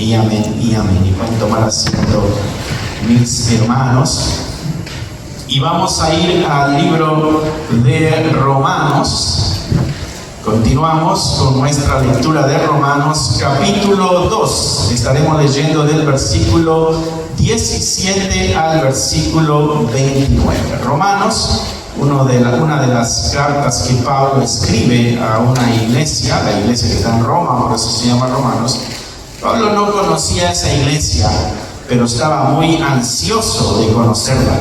y amén y amén. Y pueden tomar asiento mis hermanos. Y vamos a ir al libro de Romanos. Continuamos con nuestra lectura de Romanos capítulo 2. Estaremos leyendo del versículo 17 al versículo 29. Romanos, una de las cartas que Pablo escribe a una iglesia, la iglesia que está en Roma, por eso se llama Romanos. Pablo no conocía esa iglesia, pero estaba muy ansioso de conocerla.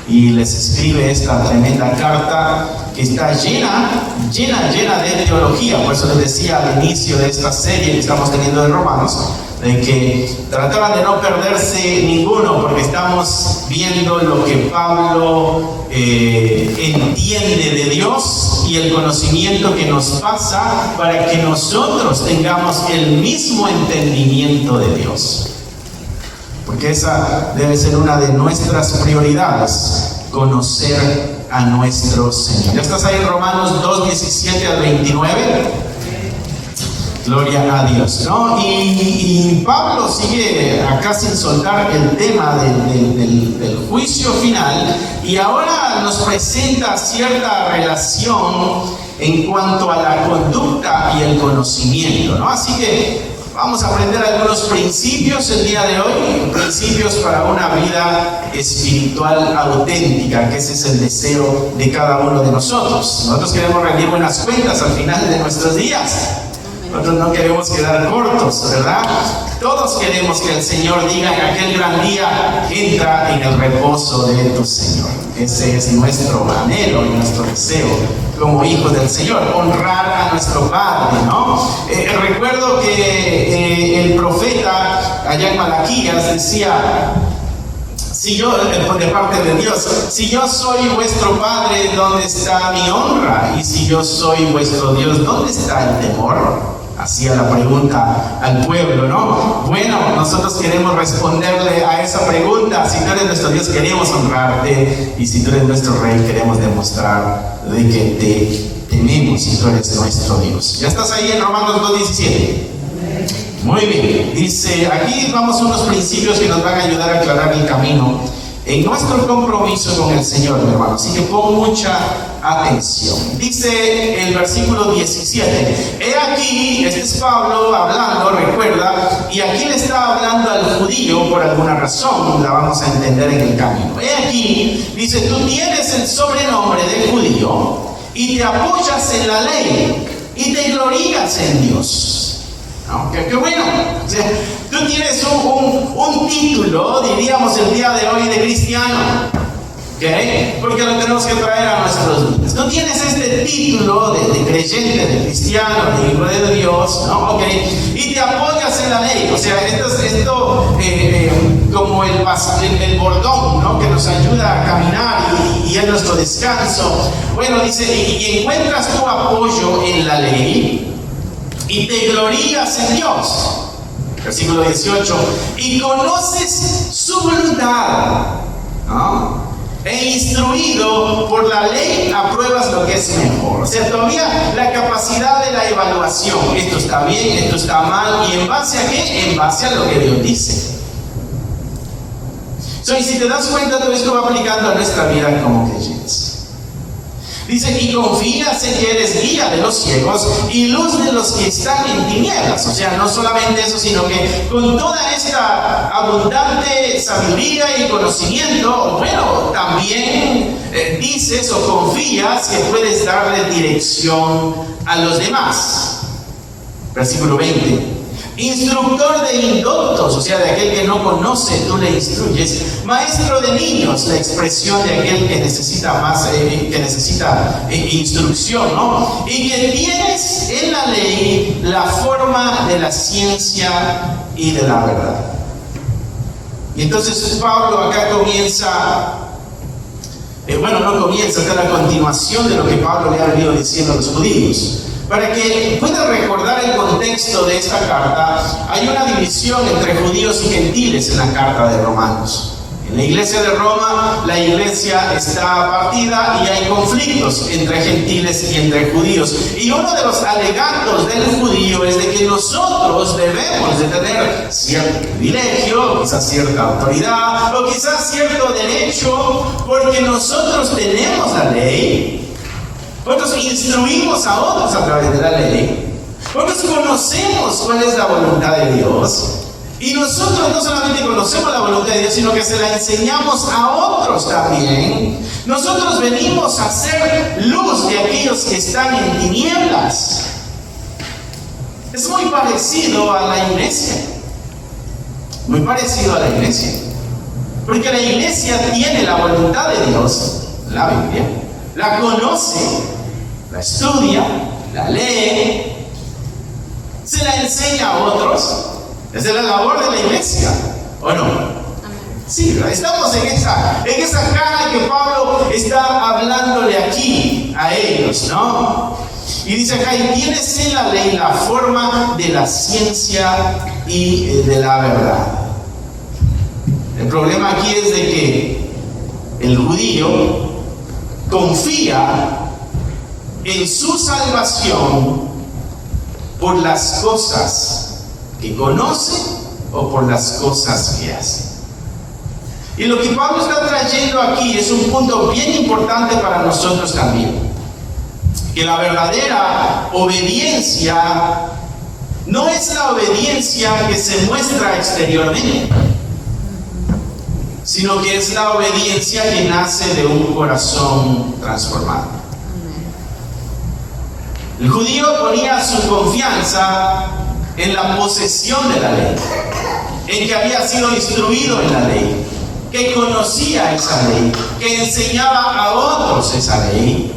Y les escribe esta tremenda carta que está llena de teología. Por eso les decía al inicio de esta serie que estamos teniendo de Romanos, de que trataban de no perderse ninguno, porque estamos viendo lo que Pablo entiende de Dios y el conocimiento que nos pasa para que nosotros tengamos el mismo entendimiento de Dios. Porque esa debe ser una de nuestras prioridades, conocer a nuestro Señor. ¿Ya estás ahí en Romanos 2, 17 al 29? Gloria a Dios, ¿no? Y Pablo sigue acá sin soltar el tema del juicio final, y ahora nos presenta cierta relación en cuanto a la conducta y el conocimiento, ¿no? Así que vamos a aprender algunos principios el día de hoy, principios para una vida espiritual auténtica, que ese es el deseo de cada uno de nosotros. Nosotros queremos rendir buenas cuentas al final de nuestros días. Nosotros no queremos quedar cortos, ¿verdad? Todos queremos que el Señor diga en aquel gran día: entra en el reposo de tu Señor. Ese es nuestro anhelo y nuestro deseo como hijos del Señor, honrar a nuestro Padre, ¿no? Recuerdo que el profeta allá en Malaquías decía: si yo, de parte de Dios, si yo soy vuestro Padre, ¿dónde está mi honra? Y si yo soy vuestro Dios, ¿dónde está el temor? Hacía la pregunta al pueblo, ¿no? Bueno, nosotros queremos responderle a esa pregunta. Si tú eres nuestro Dios, queremos honrarte, y si tú eres nuestro Rey, queremos demostrar de que te tememos, y tú eres nuestro Dios. ¿Ya estás ahí en Romanos 2:17? Muy bien, dice, aquí vamos a unos principios que nos van a ayudar a aclarar el camino en nuestro compromiso con el Señor, mi hermano. Así que pon mucha atención. Dice el versículo 17, he aquí, este es Pablo hablando, recuerda, y aquí le está hablando al judío por alguna razón, la vamos a entender en el camino. He aquí, dice, tú tienes el sobrenombre de judío y te apoyas en la ley y te glorías en Dios. ¿No? Qué bueno. O sea, tú tienes un título, diríamos el día de hoy, de cristiano, ¿okay? Porque lo tenemos que traer a nuestros días. Tú tienes este título de creyente, de cristiano, de hijo de Dios, ¿no? ¿Okay? Y te apoyas en la ley. O sea, esto como el bordón, ¿no? Que nos ayuda a caminar y es nuestro descanso. Bueno, dice, y encuentras tu apoyo en la ley y te glorías en Dios. Versículo 18, y conoces su voluntad, ¿no? E instruido por la ley apruebas lo que es mejor. O sea, todavía la capacidad de la evaluación. Esto está bien, esto está mal. ¿Y en base a qué? En base a lo que Dios dice. Y si te das cuenta, todo esto va aplicando a nuestra vida como creyentes. Dice, y confías en que eres guía de los ciegos y luz de los que están en tinieblas. O sea, no solamente eso, sino que con toda esta abundante sabiduría y conocimiento, bueno, también dices o confías que puedes darle dirección a los demás. Versículo 20. Instructor de indoctos, o sea, de aquel que no conoce, tú le instruyes. Maestro de niños, la expresión de aquel que necesita instrucción, ¿no? Y que tienes en la ley la forma de la ciencia y de la verdad. Y entonces Pablo acá comienza, está la continuación de lo que Pablo le ha venido diciendo a los judíos. Para que puedas recordar el contexto de esta carta, hay una división entre judíos y gentiles en la carta de Romanos. En la iglesia de Roma, la iglesia está partida y hay conflictos entre gentiles y entre judíos. Y uno de los alegatos del judío es de que nosotros debemos de tener cierto privilegio, quizás cierta autoridad, o quizás cierto derecho, porque nosotros tenemos la ley, nosotros instruimos a otros a través de la ley, nosotros conocemos cuál es la voluntad de Dios. Y nosotros no solamente conocemos la voluntad de Dios, sino que se la enseñamos a otros también. Nosotros venimos a ser luz de aquellos que están en tinieblas. Es muy parecido a la iglesia. Muy parecido a la iglesia. Porque la iglesia tiene la voluntad de Dios, la Biblia, la conoce, la estudia, la lee, se la enseña a otros. Esa es la labor de la iglesia, ¿o no? Sí, estamos en esa caja que Pablo está hablándole aquí a ellos, ¿no? Y dice acá, y tienes en la ley la forma de la ciencia y de la verdad. El problema aquí es de que el judío confía en su salvación por las cosas que conoce o por las cosas que hace. Y lo que Pablo está trayendo aquí es un punto bien importante para nosotros también, que la verdadera obediencia no es la obediencia que se muestra exteriormente, sino que es la obediencia que nace de un corazón transformado. El judío ponía su confianza en la posesión de la ley, en que había sido instruido en la ley, que conocía esa ley, que enseñaba a otros esa ley,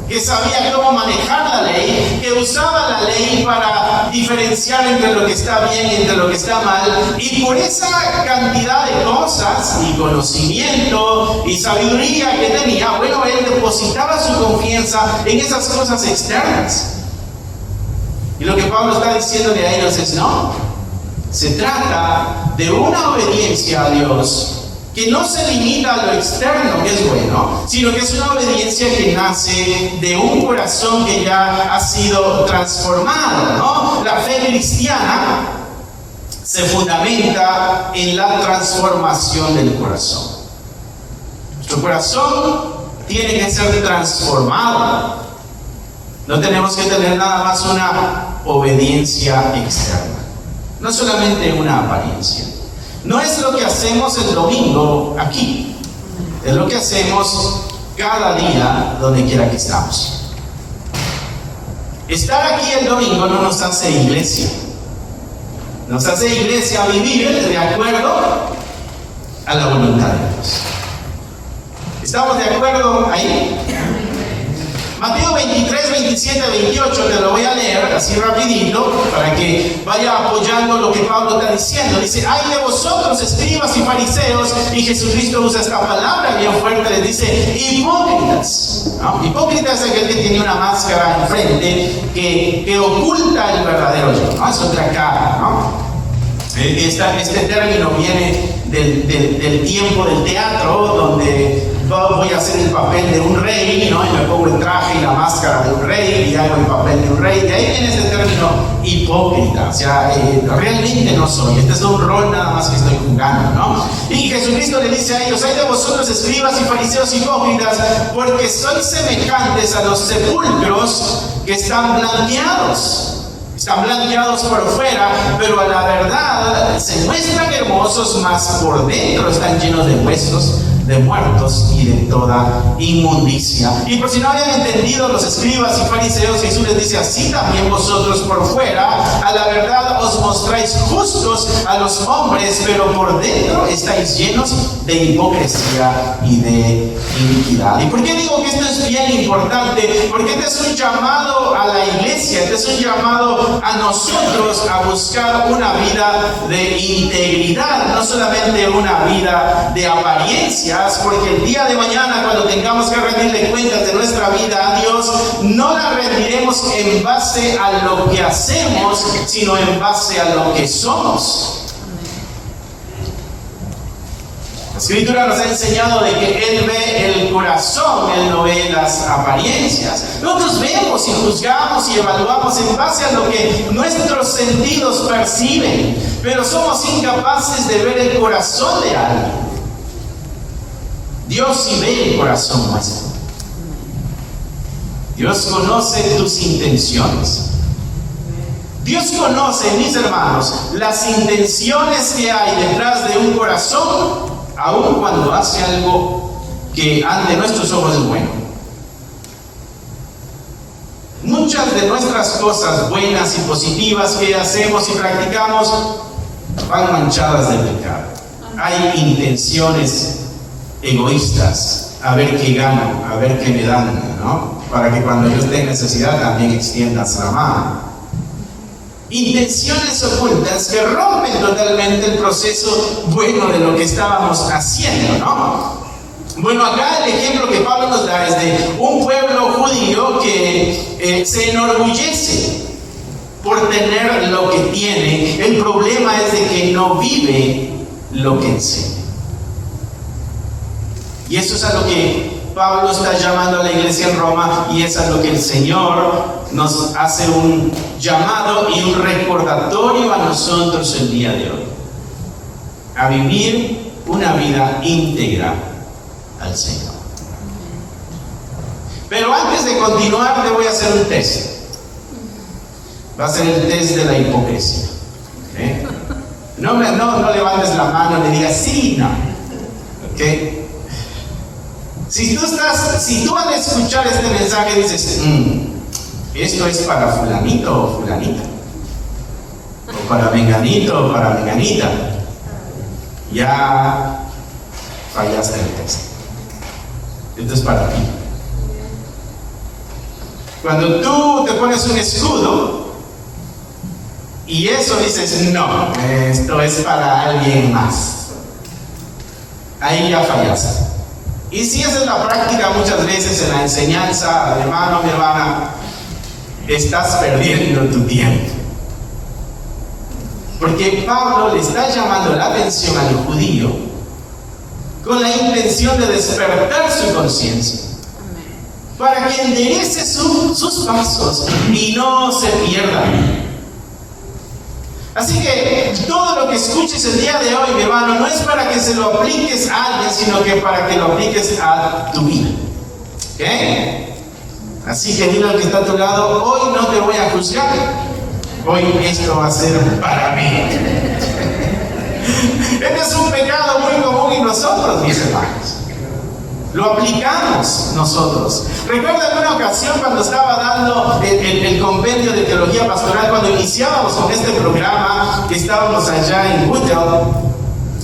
que sabía cómo manejar la ley, que usaba la ley para diferenciar entre lo que está bien y entre lo que está mal. Y por esa cantidad de cosas y conocimiento y sabiduría que tenía, bueno, él depositaba su confianza en esas cosas externas. Y lo que Pablo está diciéndole a ellos es, no, se trata de una obediencia a Dios que no se limita a lo externo, que es bueno, sino que es una obediencia que nace de un corazón que ya ha sido transformado, ¿no? La fe cristiana se fundamenta en la transformación del corazón. Nuestro corazón tiene que ser transformado. No tenemos que tener nada más una obediencia externa, no solamente una apariencia. No es lo que hacemos el domingo aquí, es lo que hacemos cada día donde quiera que estamos. Estar aquí el domingo no nos hace iglesia, nos hace iglesia a vivir de acuerdo a la voluntad de Dios. ¿Estamos de acuerdo ahí? Mateo 23, 27, 28, te lo voy a leer así rapidito para que vaya apoyando lo que Pablo está diciendo. Dice, ay de vosotros, escribas y fariseos, y Jesucristo usa esta palabra bien fuerte, les dice, hipócritas. ¿No? Hipócritas es aquel que tiene una máscara enfrente que oculta el verdadero yo, ¿no? Es otra cara, ¿no? Este término viene del tiempo del teatro, donde voy a hacer el papel de un rey, ¿no? Y me pongo el traje y la máscara de un rey y hago el papel de un rey. De ahí viene ese término hipócrita. O sea, realmente no soy. Este es un rol nada más que estoy jugando, ¿no? Y Jesucristo le dice a ellos, ay de vosotros escribas y fariseos hipócritas, porque sois semejantes a los sepulcros que están blanqueados. Están blanqueados por fuera, pero a la verdad se muestran hermosos, mas por dentro están llenos de huesos, de muertos y de toda inmundicia. Y por si no habían entendido los escribas y fariseos, Jesús les dice, así también vosotros por fuera, a la verdad os mostráis justos a los hombres, pero por dentro estáis llenos de hipocresía y de iniquidad. ¿Y por qué digo que esto es bien importante? Porque este es un llamado a la iglesia, este es un llamado a nosotros a buscar una vida de integridad, no solamente una vida de apariencia, porque el día de mañana, cuando tengamos que rendirle cuentas de nuestra vida a Dios, no la rendiremos en base a lo que hacemos, sino en base a lo que somos. Escritura nos ha enseñado de que Él ve el corazón, Él no ve las apariencias. Nosotros vemos y juzgamos y evaluamos en base a lo que nuestros sentidos perciben, pero somos incapaces de ver el corazón de alguien. Dios sí ve el corazón nuestro. Dios conoce tus intenciones. Dios conoce, mis hermanos, las intenciones que hay detrás de un corazón, aun cuando hace algo que ante nuestros ojos es bueno. Muchas de nuestras cosas buenas y positivas que hacemos y practicamos van manchadas de pecado. Hay intenciones egoístas, a ver qué gano, a ver qué me dan, ¿no? Para que cuando yo esté en necesidad también extiendas la mano. Intenciones ocultas que rompen totalmente el proceso bueno de lo que estábamos haciendo, ¿no? Bueno, acá el ejemplo que Pablo nos da es de un pueblo judío que se enorgullece por tener lo que tiene. El problema es de que no vive lo que enseña. Y eso es a lo que Pablo está llamando a la iglesia en Roma, y es a lo que el Señor nos hace un llamado y un recordatorio a nosotros el día de hoy, a vivir una vida íntegra al Señor. Pero antes de continuar, te voy a hacer un test. Va a ser el test de la hipocresía. ¿Okay? No levantes la mano y le digas sí, no. ¿Okay? Si tú al escuchar este mensaje dices, esto es para fulanito o fulanita, o para menganito o para menganita, ya fallaste el test. Esto es para ti. Cuando tú te pones un escudo y eso dices, no, esto es para alguien más, ahí ya fallaste. Y si esa es la práctica muchas veces en la enseñanza, hermano, mi hermana, estás perdiendo tu tiempo. Porque Pablo le está llamando la atención al judío con la intención de despertar su conciencia, para que enderece sus pasos y no se pierdan. Así que todo lo que escuches el día de hoy, mi hermano, no es para que se lo apliques a alguien, sino que para que lo apliques a tu vida. ¿Okay? Así que dile al que está a tu lado, hoy no te voy a juzgar, hoy esto va a ser para mí. Este es un pecado muy común en nosotros, mis hermanos. Lo aplicamos nosotros. Recuerdo en una ocasión cuando estaba dando el compendio de teología pastoral, cuando iniciábamos con este programa, que estábamos allá en Woodell,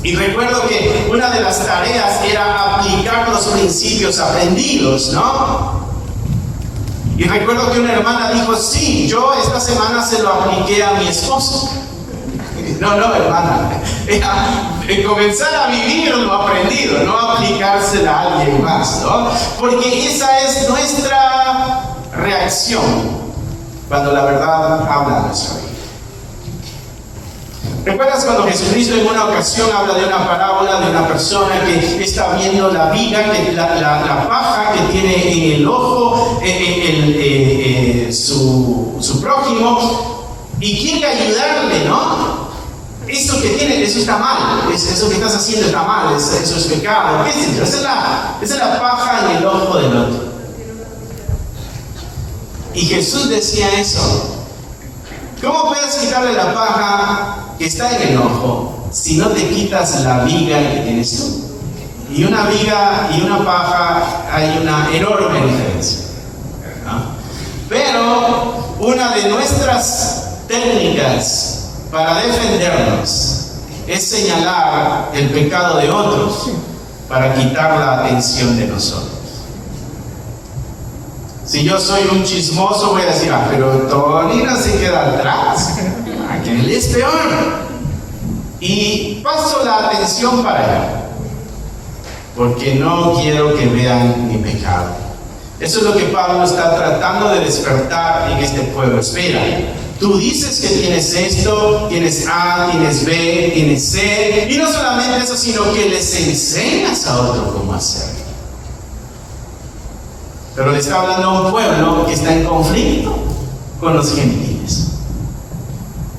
y recuerdo que una de las tareas era aplicar los principios aprendidos, ¿no? Y recuerdo que una hermana dijo, sí, yo esta semana se lo apliqué a mi esposo. No, hermana, comenzar a vivir lo aprendido, no aplicársela a alguien más, ¿no? Porque esa es nuestra reacción cuando la verdad habla a nuestra vida. ¿Recuerdas cuando Jesucristo en una ocasión habla de una parábola de una persona que está viendo la viga, la paja que tiene en el ojo su prójimo, y quiere ayudarle, ¿no? Eso que tiene, eso está mal, eso que estás haciendo está mal, eso es pecado, ¿qué es eso? Esa es la paja en el ojo del otro. Y Jesús decía eso. ¿Cómo puedes quitarle la paja que está en el ojo si no te quitas la viga que tienes tú? Y una viga y una paja hay una enorme diferencia, ¿no? Pero una de nuestras técnicas para defendernos es señalar el pecado de otros para quitar la atención de nosotros. Si yo soy un chismoso, voy a decir, pero Tony no se queda atrás, aquel es peor. Y paso la atención para allá, porque no quiero que vean mi pecado. Eso es lo que Pablo está tratando de despertar en este pueblo. Espera, Tú dices que tienes esto, tienes A, tienes B, tienes C, y no solamente eso, sino que les enseñas a otro cómo hacerlo. Pero le está hablando a un pueblo que está en conflicto con los gentiles.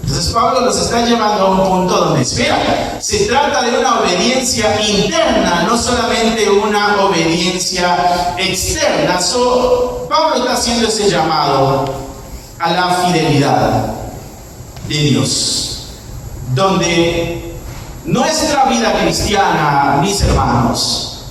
Entonces Pablo los está llevando a un punto donde, espera, se trata de una obediencia interna, no solamente una obediencia externa. Pablo está haciendo ese llamado a la fidelidad de Dios, donde nuestra vida cristiana, mis hermanos,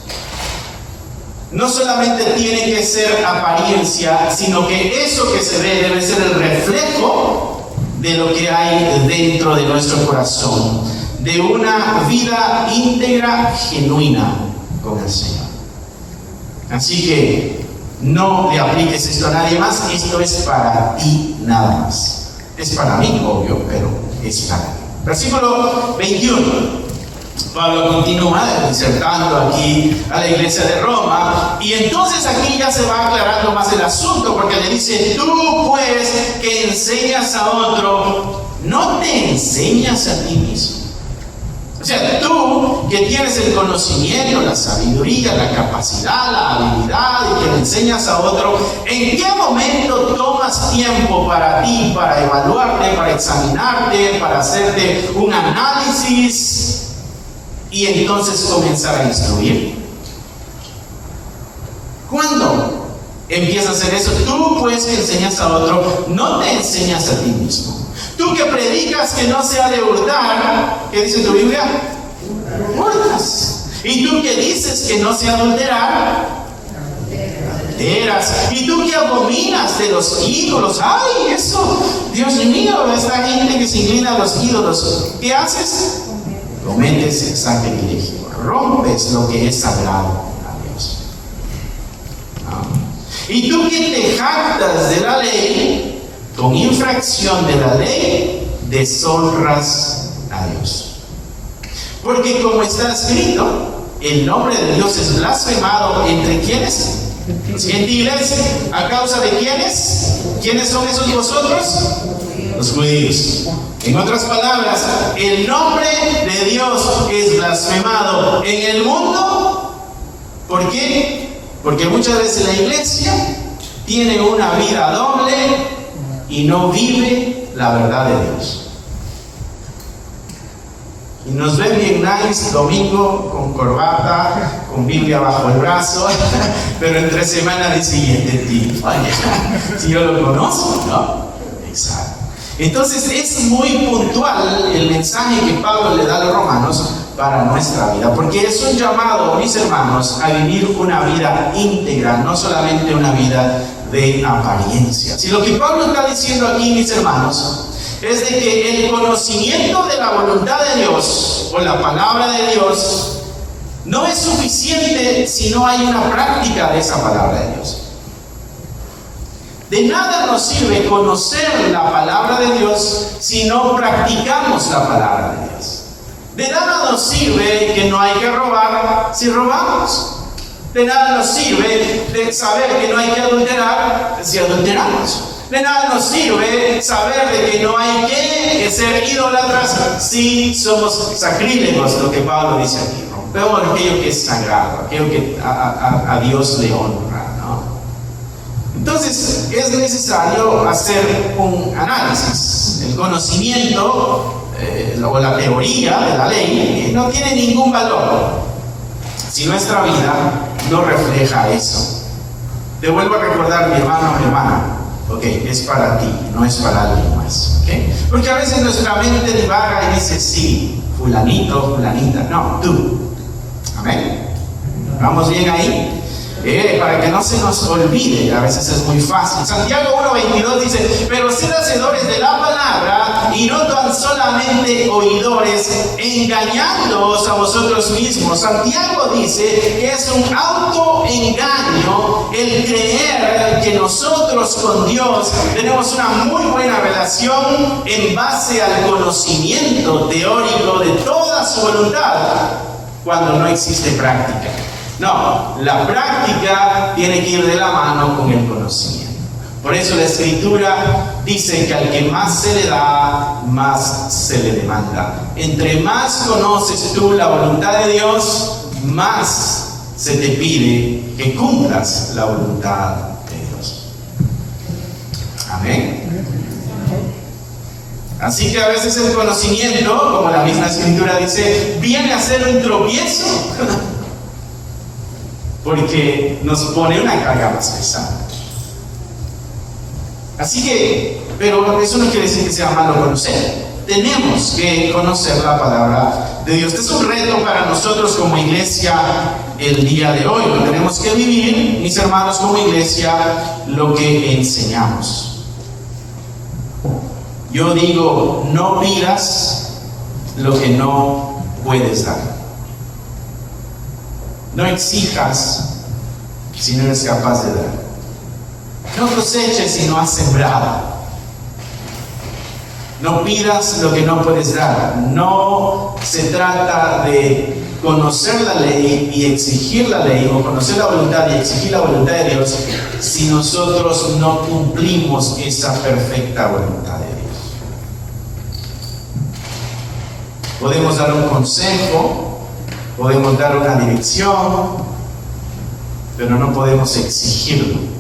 no solamente tiene que ser apariencia, sino que eso que se ve debe ser el reflejo de lo que hay dentro de nuestro corazón, de una vida íntegra, genuina con el Señor. Así que no le apliques esto a nadie más, esto es para ti nada más. Es para mí, obvio, pero es para ti. Versículo 21. Pablo continúa disertando aquí a la iglesia de Roma, y entonces aquí ya se va aclarando más el asunto, porque le dice: tú pues que enseñas a otro, no te enseñas a ti mismo. O sea, tú que tienes el conocimiento, la sabiduría, la capacidad, la habilidad, y que le enseñas a otro, ¿en qué momento tomas tiempo para ti, para evaluarte, para examinarte, para hacerte un análisis y entonces comenzar a instruir? ¿Cuándo empiezas a hacer eso? Tú pues que enseñas a otro, no te enseñas a ti mismo. Tú que predicas que no se ha de hurtar, ¿qué dice tu Biblia? Hurtas. Y tú que dices que no se adulterar, adulteras. Y tú que abominas de los ídolos, ¡ay, eso! Dios mío, esta gente que se inclina a los ídolos, ¿qué haces? Cometes el sacrilegio, rompes lo que es sagrado a Dios. Y tú que te jactas de la ley, con infracción de la ley, deshonras a Dios. Porque como está escrito, el nombre de Dios es blasfemado entre ¿quiénes? Los gentiles. ¿A causa de quiénes? ¿Quiénes son esos vosotros? Los judíos. En otras palabras, el nombre de Dios es blasfemado en el mundo. ¿Por qué? Porque muchas veces la iglesia tiene una vida doble y no vive la verdad de Dios. Y nos ven bien nice domingo con corbata, con Biblia bajo el brazo, pero entre semana dice: siguiente tipo, si yo lo conozco, ¿no? Exacto. Entonces es muy puntual el mensaje que Pablo le da a los romanos para nuestra vida, porque es un llamado, mis hermanos, a vivir una vida íntegra, no solamente una vida de apariencia. Si lo que Pablo está diciendo aquí, mis hermanos, es de que el conocimiento de la voluntad de Dios o la palabra de Dios no es suficiente si no hay una práctica de esa palabra de Dios. De nada nos sirve conocer la palabra de Dios si no practicamos la palabra de Dios. De nada nos sirve que no hay que robar si robamos. De nada nos sirve de saber que no hay que adulterar si adulteramos. De nada nos sirve saber de que no hay que ser idólatras si somos sacrílegos, lo que Pablo dice aquí. Rompemos aquello que es sagrado, aquello que a Dios le honra, ¿no? Entonces es necesario hacer un análisis. El conocimiento o la teoría de la ley no tiene ningún valor si nuestra vida no refleja eso. Te vuelvo a recordar, mi hermano, mi hermana, es para ti, no es para alguien más, porque a veces nuestra mente divaga y dice: sí, fulanito, fulanita. No, tú. Amén. ¿Vamos bien ahí? Para que no se nos olvide, a veces es muy fácil. Santiago 1:22 dice: pero sed hacedores de la palabra y no tan solamente oidores, engañándoos a vosotros mismos. Santiago dice que es un autoengaño el creer que nosotros con Dios tenemos una muy buena relación en base al conocimiento teórico de toda su voluntad, cuando no existe práctica. No, la práctica tiene que ir de la mano con el conocimiento. Por eso la Escritura dice que al que más se le da, más se le demanda. Entre más conoces tú la voluntad de Dios, más se te pide que cumplas la voluntad de Dios. Amén. Así que a veces el conocimiento, como la misma Escritura dice, viene a ser un tropiezo, porque nos pone una carga más pesada. Así que, pero eso no quiere decir que sea malo conocer. Tenemos que conocer la palabra de Dios. Este es un reto para nosotros como iglesia el día de hoy. Lo tenemos que vivir, mis hermanos, como iglesia, lo que enseñamos. Yo digo, no pidas lo que no puedes dar. No exijas si no eres capaz de dar. No coseches si no has sembrado. No pidas lo que no puedes dar. No se trata de conocer la ley y exigir la ley, o conocer la voluntad y exigir la voluntad de Dios, si nosotros no cumplimos esa perfecta voluntad de Dios. Podemos dar un consejo, podemos dar una dirección, pero no podemos exigirlo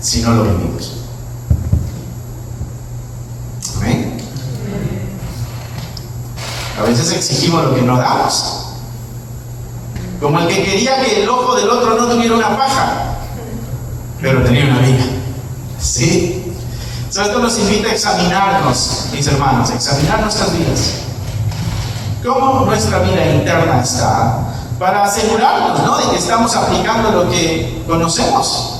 si no lo vivimos. Amén. A veces exigimos lo que no damos, como el que quería que el ojo del otro no tuviera una paja, pero tenía una viga. ¿Sí? Esto nos invita a examinarnos, mis hermanos, a examinar nuestras vidas. ¿Cómo nuestra vida interna está? Para asegurarnos, ¿no?, de que estamos aplicando lo que conocemos.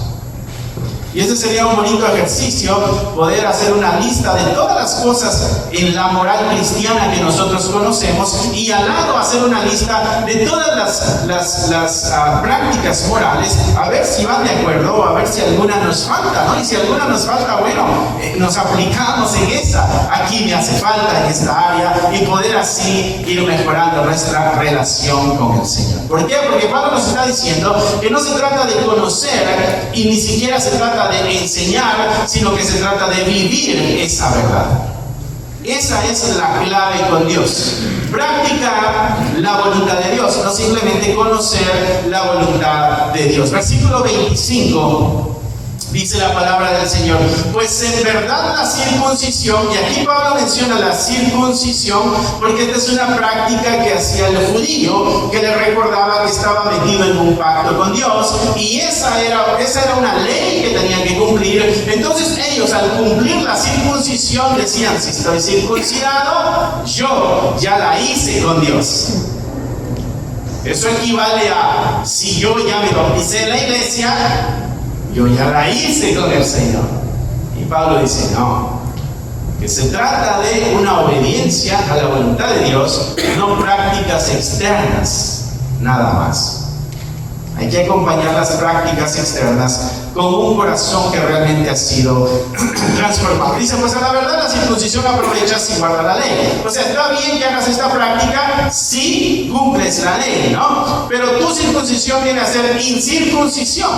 Y ese sería un bonito ejercicio, poder hacer una lista de todas las cosas en la moral cristiana que nosotros conocemos, y al lado hacer una lista de todas las prácticas morales, a ver si van de acuerdo, o a ver si alguna nos falta, ¿no? Y si alguna nos falta, bueno, nos aplicamos en esa. Aquí me hace falta en esta área, y poder así ir mejorando nuestra relación con el Señor. ¿Por qué? Porque Pablo nos está diciendo que no se trata de conocer, y ni siquiera se trata de enseñar, sino que se trata de vivir esa verdad. Esa es la clave con Dios. Practicar la voluntad de Dios, no simplemente conocer la voluntad de Dios. Versículo 25 dice la palabra del Señor: pues en verdad la circuncisión, y aquí Pablo menciona la circuncisión porque esta es una práctica que hacía el judío, que le recordaba que estaba metido en un pacto con Dios, y esa era una ley que tenían que cumplir. Entonces ellos, al cumplir la circuncisión, decían: si estoy circuncidado, yo ya la hice con Dios. Eso equivale a: si yo ya me bauticé en la iglesia, yo ya la hice con el Señor. Y Pablo dice: no, que se trata de una obediencia a la voluntad de Dios, no prácticas externas, nada más. Hay que acompañar las prácticas externas con un corazón que realmente ha sido transformado. Dice: pues a la verdad la circuncisión aprovecha si guarda la ley. O sea, está bien que hagas esta práctica si cumples la ley, ¿no? Pero tu circuncisión viene a ser incircuncisión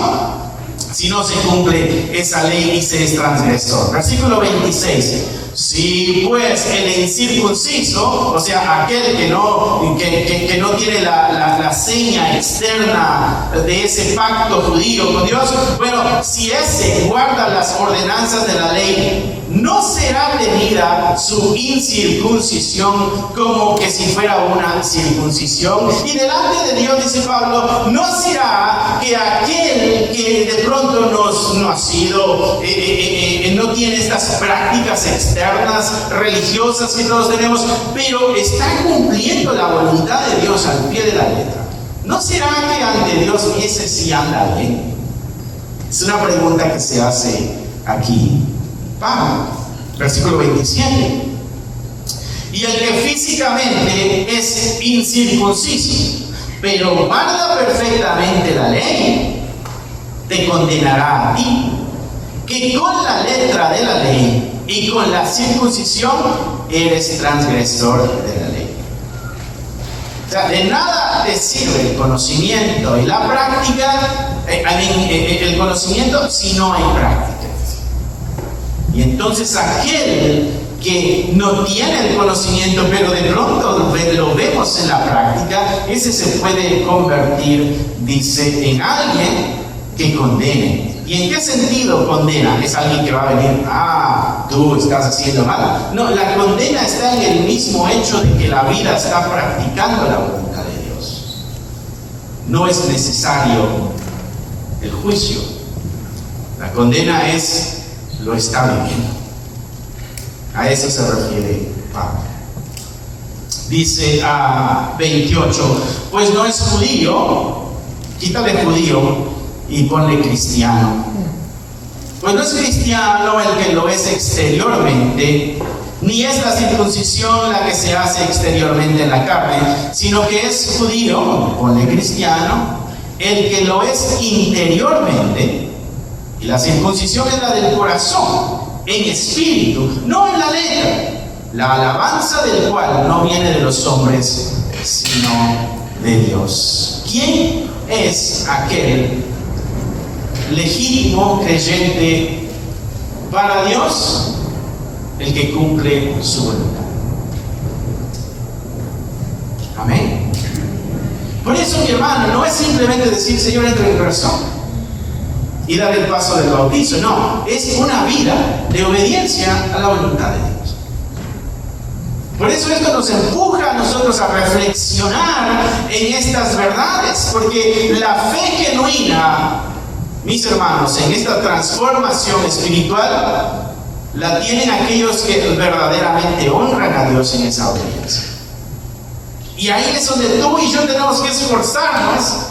si no se cumple esa ley y se es transgresor. Versículo 26. Si pues el incircunciso, o sea, aquel que no tiene la seña externa de ese pacto judío con Dios, bueno, si ese guarda las ordenanzas de la ley, no será tenida su incircuncisión como que si fuera una circuncisión. Y delante de Dios, dice Pablo, no será que aquel que de pronto no ha sido, no tiene estas prácticas externas religiosas que todos tenemos, pero está cumpliendo la voluntad de Dios al pie de la letra, ¿no será que ante Dios ese sí anda bien? Es una pregunta que se hace aquí Pablo. Versículo 27. Y el que físicamente es incircunciso, pero guarda perfectamente la ley, te condenará a ti, que con la letra de la ley y con la circuncisión eres transgresor de la ley. sea, de nada te sirve el conocimiento y la práctica, el conocimiento si no hay práctica. Y entonces aquel que no tiene el conocimiento, pero de pronto lo vemos en la práctica, ese se puede convertir, dice, en alguien que condene. ¿Y en qué sentido condena? Es alguien que va a venir, tú estás haciendo mal. No, la condena está en el mismo hecho de que la vida está practicando la voluntad de Dios. No es necesario el juicio. La condena es lo está viviendo. A eso se refiere Pablo. Dice a 28, pues no es judío, quítale judío y ponle cristiano. Pues no es cristiano el que lo es exteriormente, ni es la circuncisión la que se hace exteriormente en la carne, sino que es judío, ponle cristiano, el que lo es interiormente, y la circuncisión es la del corazón, en espíritu, no en la letra, la alabanza del cual no viene de los hombres, sino de Dios. ¿Quién es aquel legítimo creyente para Dios? El que cumple su voluntad. Amén. Por eso, mi hermano, no es simplemente decir, Señor, entra en mi corazón y dar el paso del bautizo. No, es una vida de obediencia a la voluntad de Dios. Por eso esto nos empuja a nosotros a reflexionar en estas verdades, porque la fe genuina, mis hermanos, en esta transformación espiritual, la tienen aquellos que verdaderamente honran a Dios en esa obediencia. Y ahí es donde tú y yo tenemos que esforzarnos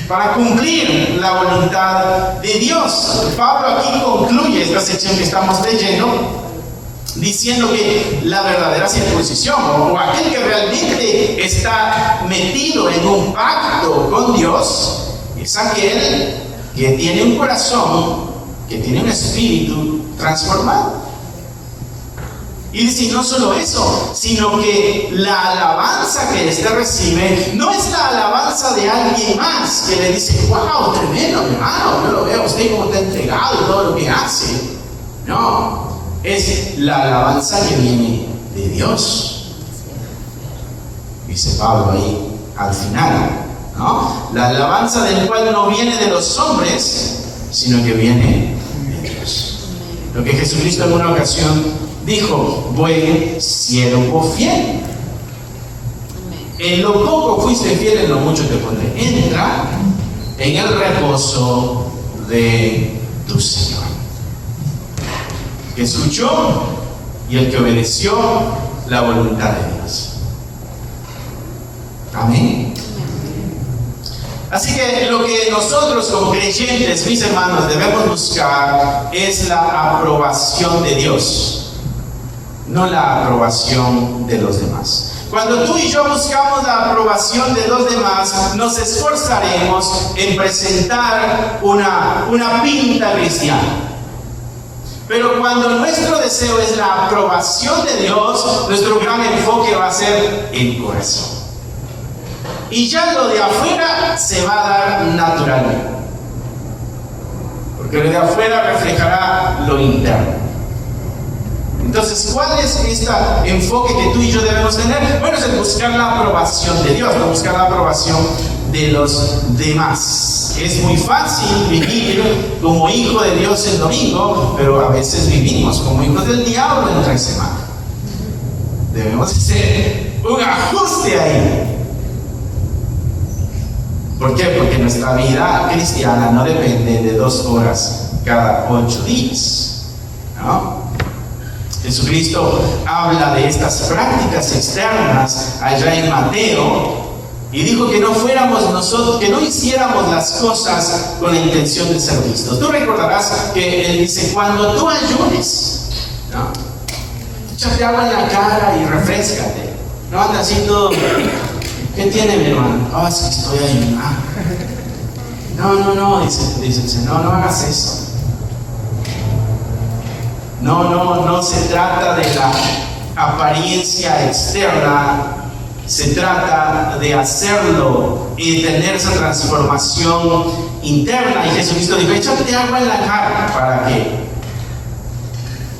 para cumplir la voluntad de Dios. Pablo aquí concluye esta sección que estamos leyendo diciendo que la verdadera circuncisión, o aquel que realmente está metido en un pacto con Dios, es aquel que tiene un corazón, que tiene un espíritu transformado. Y dice, no solo eso, sino que la alabanza que éste recibe no es la alabanza de alguien más que le dice, wow, tremendo, mi hermano, yo lo veo, usted como está entregado y todo lo que hace. No, es la alabanza que viene de Dios. Dice Pablo ahí al final, ¿no? La alabanza del cual no viene de los hombres, sino que viene de Dios. Lo que Jesucristo en una ocasión dijo, buen siervo fiel. En lo poco fuiste fiel, en lo mucho te pondré. Entra en el reposo de tu Señor. El que escuchó y el que obedeció la voluntad de Dios. Amén. Así que lo que nosotros como creyentes, mis hermanos, debemos buscar es la aprobación de Dios, no la aprobación de los demás. Cuando tú y yo buscamos la aprobación de los demás, nos esforzaremos en presentar una pinta cristiana. Pero cuando nuestro deseo es la aprobación de Dios, nuestro gran enfoque va a ser el corazón. Y ya lo de afuera se va a dar naturalmente. Porque lo de afuera reflejará lo interno. Entonces, ¿cuál es este enfoque que tú y yo debemos tener? Bueno, es el buscar la aprobación de Dios, no buscar la aprobación de los demás. Es muy fácil vivir como hijo de Dios el domingo, pero a veces vivimos como hijos del diablo en otra semana. Debemos hacer un ajuste ahí. ¿Por qué? Porque nuestra vida cristiana no depende de 2 horas cada 8 días, ¿no? Jesucristo habla de estas prácticas externas allá en Mateo y dijo que no fuéramos nosotros, que no hiciéramos las cosas con la intención de ser vistos. Tú recordarás que él dice, cuando tú ayunes, ¿no? Échate agua en la cara y refréscate. No andas así todo. ¿Qué tiene, mi hermano? Es que estoy ayunando. No, dice el Señor, no hagas eso. No se trata de la apariencia externa, se trata de hacerlo y tener esa transformación interna. Y Jesucristo dijo: échate agua en la cara para que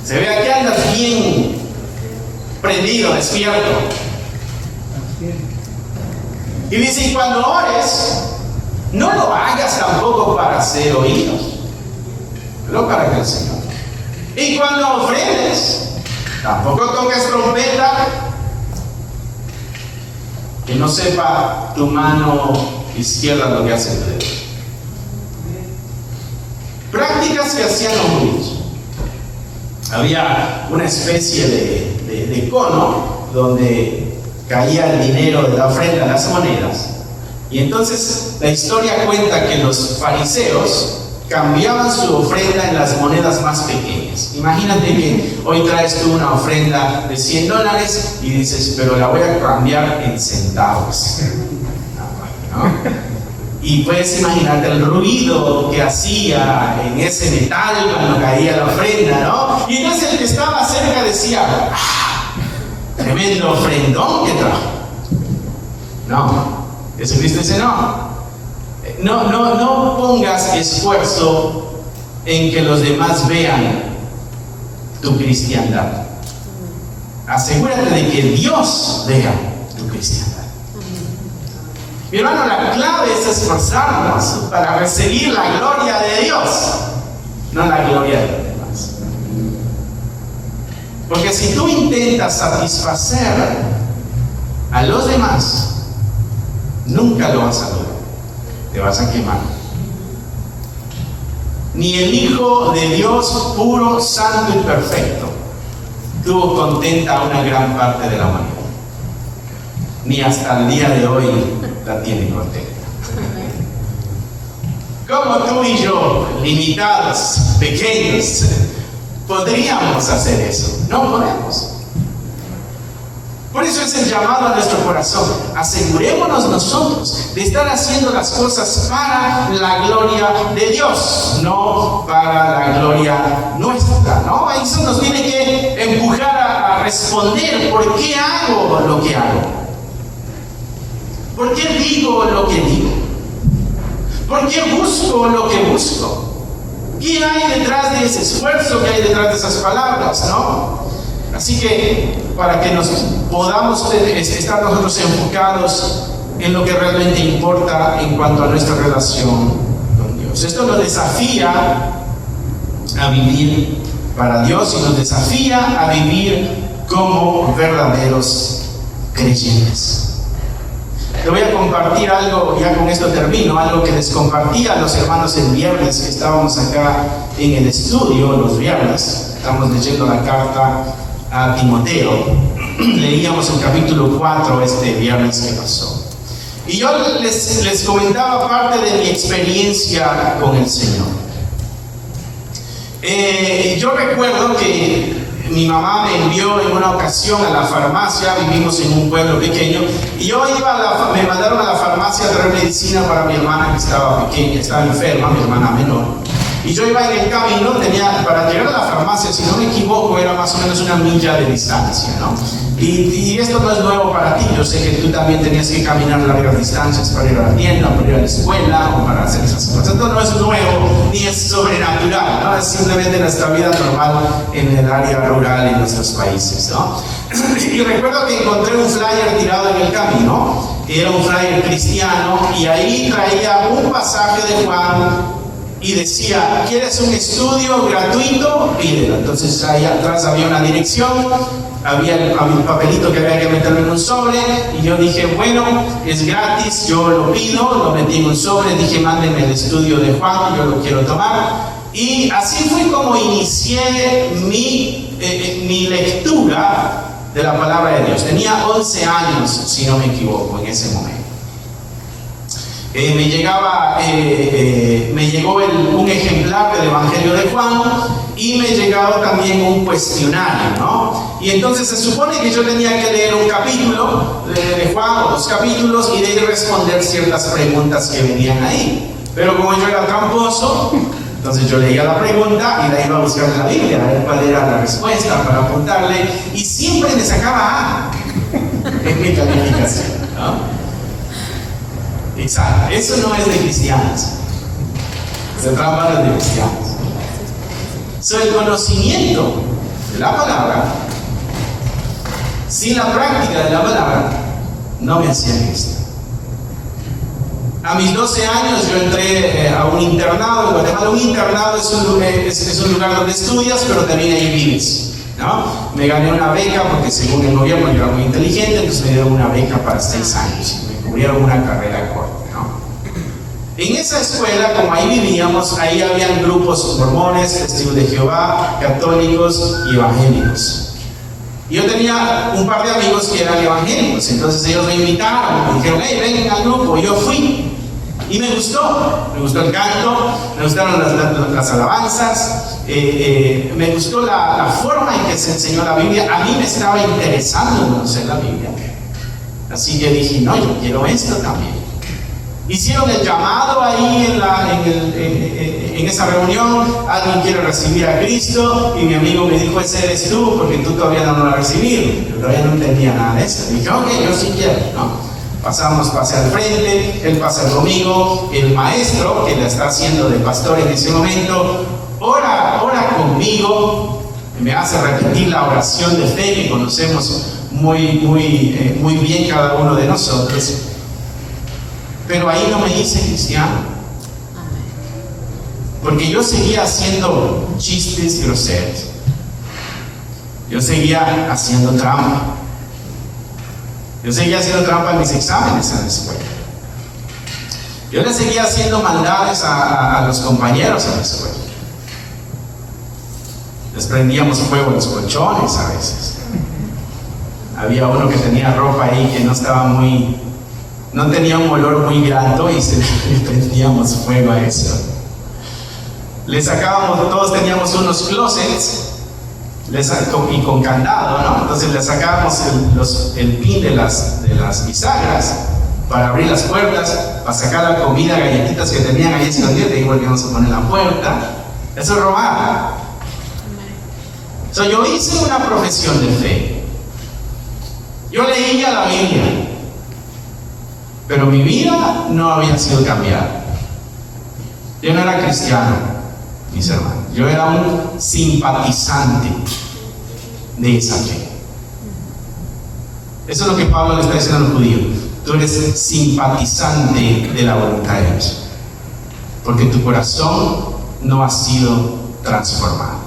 se vea que andas bien prendido, despierto. Y dice: y cuando ores, no lo hagas tampoco para ser oídos, pero para que el Señor. Y cuando ofrendes, tampoco toques trompeta, que no sepa tu mano izquierda lo que hace tu dedo. Prácticas que hacían los judíos. Había una especie de cono donde caía el dinero de la ofrenda, las monedas. Y entonces la historia cuenta que los fariseos cambiaban su ofrenda en las monedas más pequeñas. Imagínate que hoy traes tú una ofrenda de $100 y dices: pero la voy a cambiar en centavos, ¿no? Y puedes imaginarte el ruido que hacía en ese metal cuando caía la ofrenda, ¿no? Y entonces el que estaba cerca decía: ¡ah! Tremendo ofrendón que trajo. No, Jesucristo dice: no pongas esfuerzo en que los demás vean tu cristiandad. Asegúrate de que Dios vea tu cristiandad. Mi hermano, la clave es esforzarnos para recibir la gloria de Dios, no la gloria de los demás. Porque si tú intentas satisfacer a los demás, nunca lo vas a lograr. Te vas a quemar. Ni el Hijo de Dios puro, santo y perfecto tuvo contenta a una gran parte de la humanidad. Ni hasta el día de hoy la tiene contenta. Como tú y yo, limitados, pequeños, podríamos hacer eso. No podemos. Por eso es el llamado a nuestro corazón. Asegurémonos nosotros de estar haciendo las cosas para la gloria de Dios, no para la gloria nuestra, ¿no? Eso nos tiene que empujar a responder: ¿por qué hago lo que hago? ¿Por qué digo lo que digo? ¿Por qué busco lo que busco? ¿Qué hay detrás de ese esfuerzo? ¿Qué hay detrás de esas palabras, no? Así que para que nos podamos estar nosotros enfocados en lo que realmente importa en cuanto a nuestra relación con Dios. Esto nos desafía a vivir para Dios y nos desafía a vivir como verdaderos creyentes. Te voy a compartir algo, ya con esto termino, algo que les compartí a los hermanos el viernes que estábamos acá en el estudio, los viernes. Estamos leyendo la carta a Timoteo. Leíamos el capítulo 4 este viernes que pasó. Y yo les comentaba parte de mi experiencia con el Señor. Yo recuerdo que mi mamá me envió en una ocasión a la farmacia. Vivimos en un pueblo pequeño y yo me mandaron a la farmacia a traer medicina para mi hermana que estaba pequeña, estaba enferma, mi hermana menor. Y yo iba en el camino, para llegar a la farmacia, si no me equivoco, era más o menos 1 milla de distancia, ¿no? Y esto no es nuevo para ti. Yo sé que tú también tenías que caminar largas distancias para ir a la tienda, para ir a la escuela o para hacer esas cosas. Esto no es nuevo ni es sobrenatural, ¿no? Es simplemente nuestra vida normal en el área rural en nuestros países, ¿no? Y recuerdo que encontré un flyer tirado en el camino, que era un flyer cristiano, y ahí traía un pasaje de Juan y decía: ¿quieres un estudio gratuito? Pídelo. Entonces ahí atrás había una dirección, había un papelito que había que meterlo en un sobre, y yo dije: bueno, es gratis, yo lo pido. Lo metí en un sobre, dije: mándenme el estudio de Juan, yo lo quiero tomar. Y así fue como inicié mi lectura de la palabra de Dios. Tenía 11 años, si no me equivoco, en ese momento. Me llegó un ejemplar del Evangelio de Juan y me llegaba también un cuestionario, ¿no? Y entonces se supone que yo tenía que leer un capítulo de Juan o 2 capítulos y de ahí responder ciertas preguntas que venían ahí. Pero como yo era tramposo, entonces yo leía la pregunta y la iba a buscar en la Biblia, a ver cuál era la respuesta para apuntarle, y siempre me sacaba A. mi calificación, ¿no? Exacto, eso no es de cristianos. Se trata de cristianos. El conocimiento de la palabra, sin la práctica de la palabra, no me hacía cristiano. A mis 12 años yo entré a un internado en Guatemala. Un internado es un lugar donde estudias, pero también ahí vives, ¿no? Me gané una beca porque según el gobierno yo era muy inteligente, entonces me dieron una beca para 6 años. Me cubrieron una carrera corta, ¿no? En esa escuela, como ahí vivíamos, ahí habían grupos mormones, testigos de Jehová, católicos y evangélicos. Y yo tenía un par de amigos que eran evangélicos, entonces ellos me invitaron, me dijeron, hey, vengan al grupo. Yo fui y me gustó el canto, me gustaron las alabanzas, me gustó la forma en que se enseñó la Biblia. A mí me estaba interesando en conocer la Biblia, así que dije, no, yo quiero esto también. Hicieron el llamado ahí en esa reunión, alguien quiere recibir a Cristo, y mi amigo me dijo, ese eres tú, porque tú todavía no lo has recibido. Yo todavía no entendía nada de eso. Dije, ok, yo sí quiero, ¿no? Pasé al frente, él pasa conmigo, el maestro, que la está haciendo de pastor en ese momento, ora conmigo, me hace repetir la oración de fe que conocemos muy bien cada uno de nosotros. Pero ahí no me hice cristiano, porque yo seguía haciendo chistes groseros, yo seguía haciendo trampa, en mis exámenes en la escuela, yo le seguía haciendo maldades a los compañeros en la escuela, les prendíamos fuego en los colchones a veces. Había uno que tenía ropa ahí que no tenía un olor muy grato y le prendíamos fuego a eso. Le sacábamos, todos teníamos unos closets y con candado, ¿no? Entonces le sacábamos el pin de las bisagras para abrir las puertas, para sacar la comida, galletitas que tenían ahí escondidas, y volvíamos a poner la puerta. Eso es robar. Yo hice una profesión de fe. Yo leía la Biblia, pero mi vida no había sido cambiada. Yo no era cristiano, mis hermanos. Yo era un simpatizante de esa fe. Eso es lo que Pablo le está diciendo a los judíos. Tú eres simpatizante de la voluntad de Dios, porque tu corazón no ha sido transformado.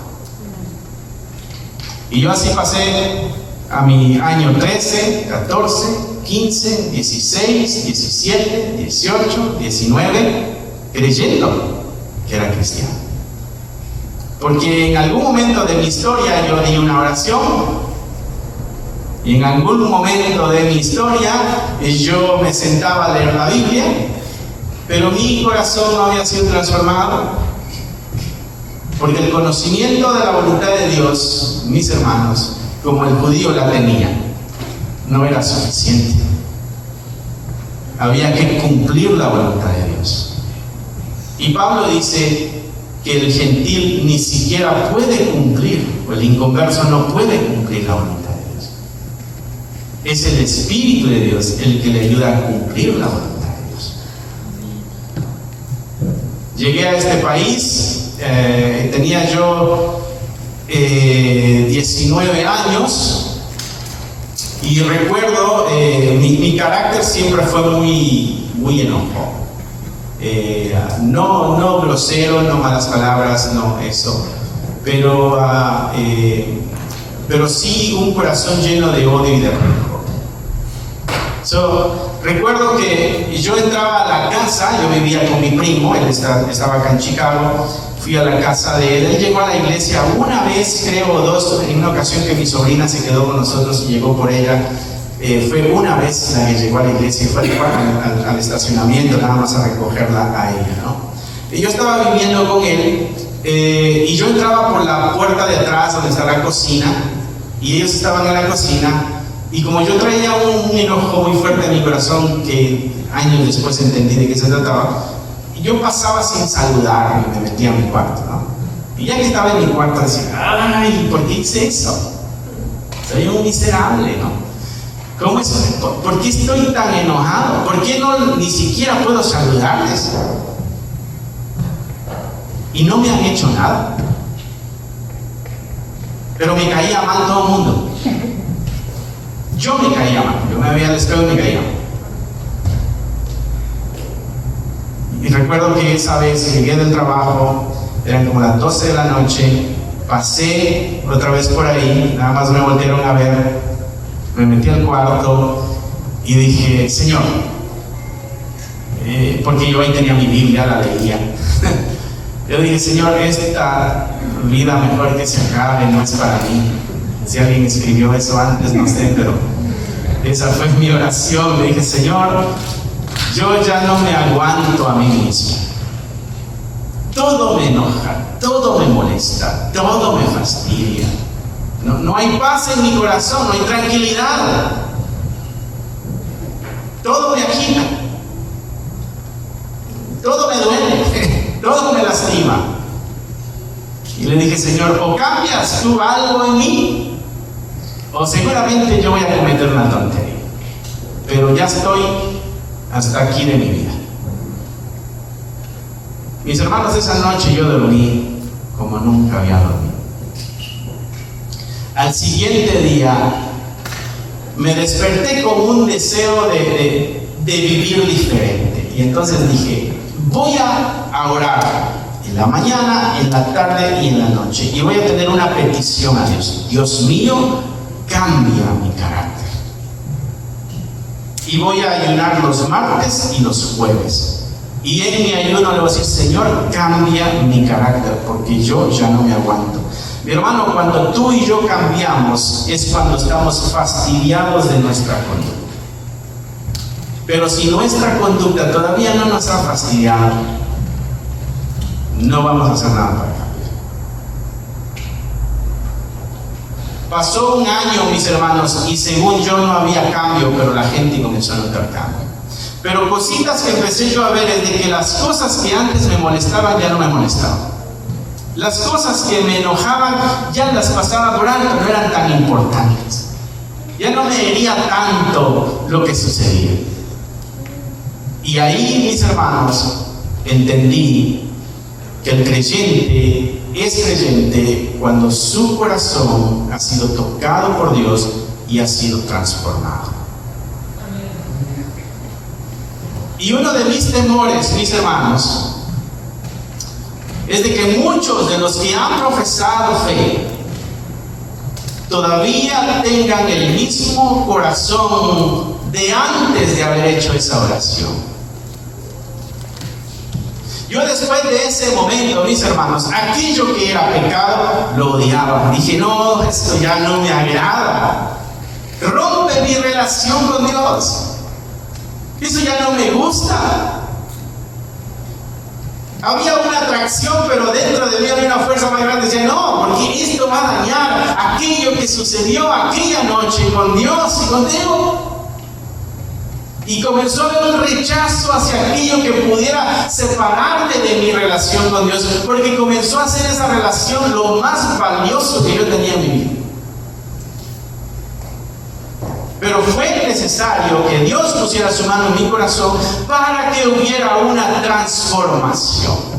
Y yo así pasé a mi año 13, 14, 15, 16, 17, 18, 19, creyendo que era cristiano. Porque en algún momento de mi historia yo di una oración, y en algún momento de mi historia yo me sentaba a leer la Biblia, pero mi corazón no había sido transformado, porque el conocimiento de la voluntad de Dios, mis hermanos, como el judío la tenía, no era suficiente. Había que cumplir la voluntad de Dios. Y Pablo dice que el gentil ni siquiera puede cumplir, o el inconverso no puede cumplir la voluntad de Dios. Es el Espíritu de Dios el que le ayuda a cumplir la voluntad de Dios. Llegué a este país, tenía yo 19 años, y recuerdo, mi carácter siempre fue muy enojado. No grosero, no malas palabras, no eso, pero sí un corazón lleno de odio y de rencor. Recuerdo que yo entraba a la casa, yo vivía con mi primo, él estaba acá en Chicago. Fui a la casa de él. Él llegó a la iglesia una vez, creo, o dos, en una ocasión que mi sobrina se quedó con nosotros y llegó por ella. Fue una vez la que llegó a la iglesia y fue al estacionamiento nada más a recogerla a ella, ¿no? Y yo estaba viviendo con él, y yo entraba por la puerta de atrás donde está la cocina, y ellos estaban en la cocina, y como yo traía un enojo muy fuerte en mi corazón, que años después entendí de qué se trataba, yo pasaba sin saludar y me metía a mi cuarto, ¿no? Y ya que estaba en mi cuarto decía, ay, ¿por qué hice eso? Soy un miserable, ¿no? ¿Cómo es? ¿Por qué estoy tan enojado? ¿Por qué ni siquiera puedo saludarles? Y no me han hecho nada. Pero me caía mal todo el mundo. Yo me caía mal. Yo me veía al espejo y me caía mal. Y recuerdo que esa vez llegué del trabajo, eran como las 12 de la noche, pasé otra vez por ahí, nada más me voltearon a ver, me metí al cuarto y dije, Señor, porque yo ahí tenía mi Biblia, la leía. Yo dije, Señor, esta vida mejor que se acabe, no es para mí. Si alguien escribió eso antes, no sé, pero esa fue mi oración. Le dije, Señor, yo ya no me aguanto a mí mismo. Todo me enoja, todo me molesta, todo me fastidia. No hay paz en mi corazón, no hay tranquilidad. Todo me agita, todo me duele, todo me lastima. Y le dije, Señor, o cambias tú algo en mí, o seguramente yo voy a cometer una tontería. Pero ya estoy hasta aquí de mi vida. Mis hermanos, esa noche yo dormí como nunca había dormido. Al siguiente día me desperté con un deseo de vivir diferente. Y entonces dije, voy a orar en la mañana, en la tarde y en la noche. Y voy a tener una petición a Dios. Dios mío, cambia mi carácter. Y voy a ayunar los martes y los jueves. Y en mi ayuno le voy a decir, Señor, cambia mi carácter, porque yo ya no me aguanto. Mi hermano, cuando tú y yo cambiamos, es cuando estamos fastidiados de nuestra conducta. Pero si nuestra conducta todavía no nos ha fastidiado, no vamos a hacer nada para cambiar. Pasó un año, mis hermanos, y según yo no había cambio, pero la gente comenzó a notar cambio. Pero cositas que empecé yo a ver es de que las cosas que antes me molestaban ya no me molestaban. Las cosas que me enojaban ya las pasaba por alto, no eran tan importantes. Ya no me hería tanto lo que sucedía. Y ahí, mis hermanos, entendí que el creyente es creyente cuando su corazón ha sido tocado por Dios y ha sido transformado. Y uno de mis temores, mis hermanos, es de que muchos de los que han profesado fe todavía tengan el mismo corazón de antes de haber hecho esa oración. Yo después de ese momento, mis hermanos, aquello que era pecado lo odiaba. Dije, no, esto ya no me agrada. Rompe mi relación con Dios. Eso ya no me gusta. Había una atracción, pero dentro de mí había una fuerza más grande. Decía, no, porque esto va a dañar aquello que sucedió aquella noche con Dios y contigo. Y comenzó a haber un rechazo hacia aquello que pudiera separarme de mi relación con Dios, porque comenzó a ser esa relación lo más valioso que yo tenía en mi vida. Pero fue necesario que Dios pusiera su mano en mi corazón para que hubiera una transformación.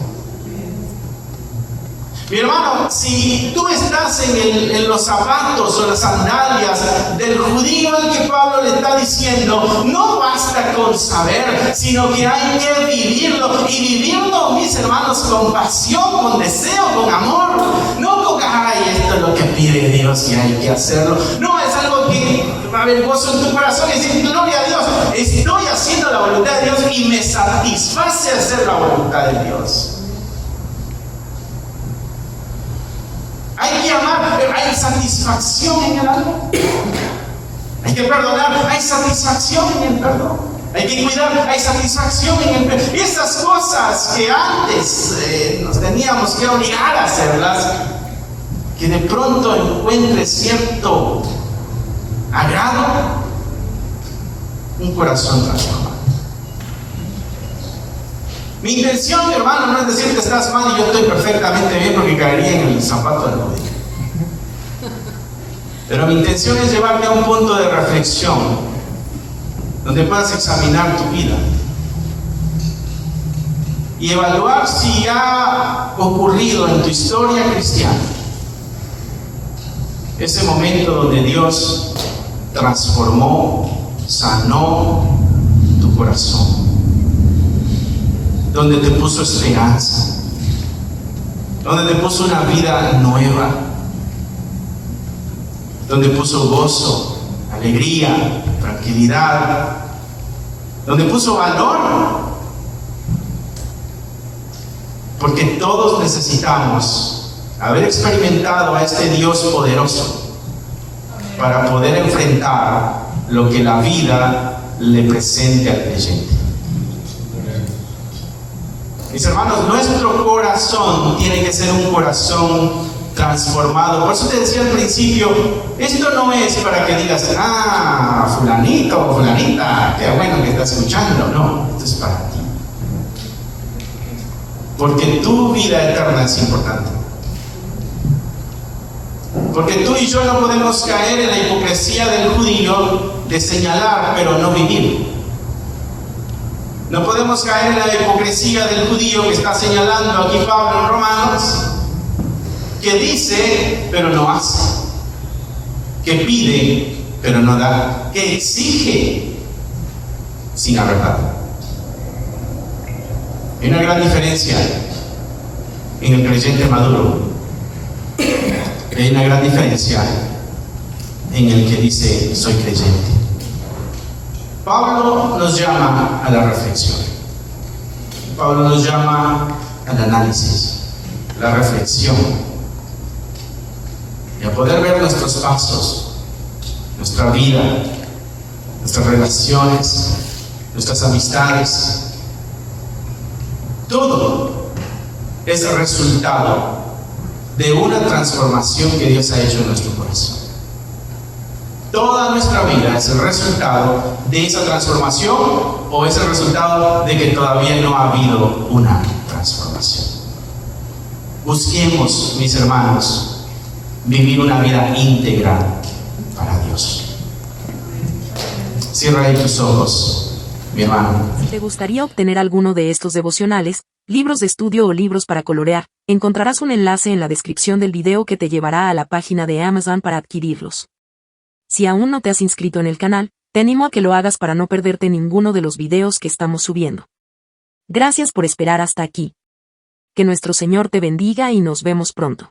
Mi hermano, si tú estás en los zapatos o las sandalias del judío al que Pablo le está diciendo, no basta con saber, sino que hay que vivirlo. Y vivirlo, mis hermanos, con pasión, con deseo, con amor. No con, ay, esto es lo que pide Dios y hay que hacerlo. No, es algo que va a haber gozo en tu corazón y decir, gloria a Dios, estoy haciendo la voluntad de Dios y me satisface hacer la voluntad de Dios. Hay que amar, pero hay satisfacción en el amor. Hay que perdonar, hay satisfacción en el perdón. Hay que cuidar, hay satisfacción en el perdón. Y esas cosas que antes nos teníamos que obligar a hacerlas, que de pronto encuentre cierto agrado, un corazón transformado. Mi intención, mi hermano, no es decir que estás mal y yo estoy perfectamente bien, porque caería en el zapato del judío. Pero mi intención es llevarte a un punto de reflexión donde puedas examinar tu vida y evaluar si ha ocurrido en tu historia cristiana ese momento donde Dios transformó, sanó tu corazón, donde te puso esperanza, donde te puso una vida nueva, donde puso gozo, alegría, tranquilidad, donde puso valor. Porque todos necesitamos haber experimentado a este Dios poderoso para poder enfrentar lo que la vida le presente al creyente. Mis hermanos, nuestro corazón tiene que ser un corazón transformado. Por eso te decía al principio, esto no es para que digas, fulanito o fulanita, qué bueno que está escuchando. No, esto es para ti. Porque tu vida eterna es importante. Porque tú y yo no podemos caer en la hipocresía del judío de señalar pero no vivir. No podemos caer en la hipocresía del judío que está señalando aquí Pablo en Romanos, que dice pero no hace, que pide pero no da, que exige sin arrebatar. Hay una gran diferencia en el creyente maduro. Hay una gran diferencia en el que dice soy creyente. Pablo nos llama a la reflexión. Pablo nos llama al análisis, la reflexión, y a poder ver nuestros pasos, nuestra vida, nuestras relaciones, nuestras amistades. Todo es el resultado de una transformación que Dios ha hecho en nuestro corazón. Toda nuestra vida es el resultado de esa transformación, o es el resultado de que todavía no ha habido una transformación. Busquemos, mis hermanos, vivir una vida íntegra para Dios. Cierra ahí tus ojos, mi hermano. Si te gustaría obtener alguno de estos devocionales, libros de estudio o libros para colorear, encontrarás un enlace en la descripción del video que te llevará a la página de Amazon para adquirirlos. Si aún no te has inscrito en el canal, te animo a que lo hagas para no perderte ninguno de los videos que estamos subiendo. Gracias por esperar hasta aquí. Que nuestro Señor te bendiga y nos vemos pronto.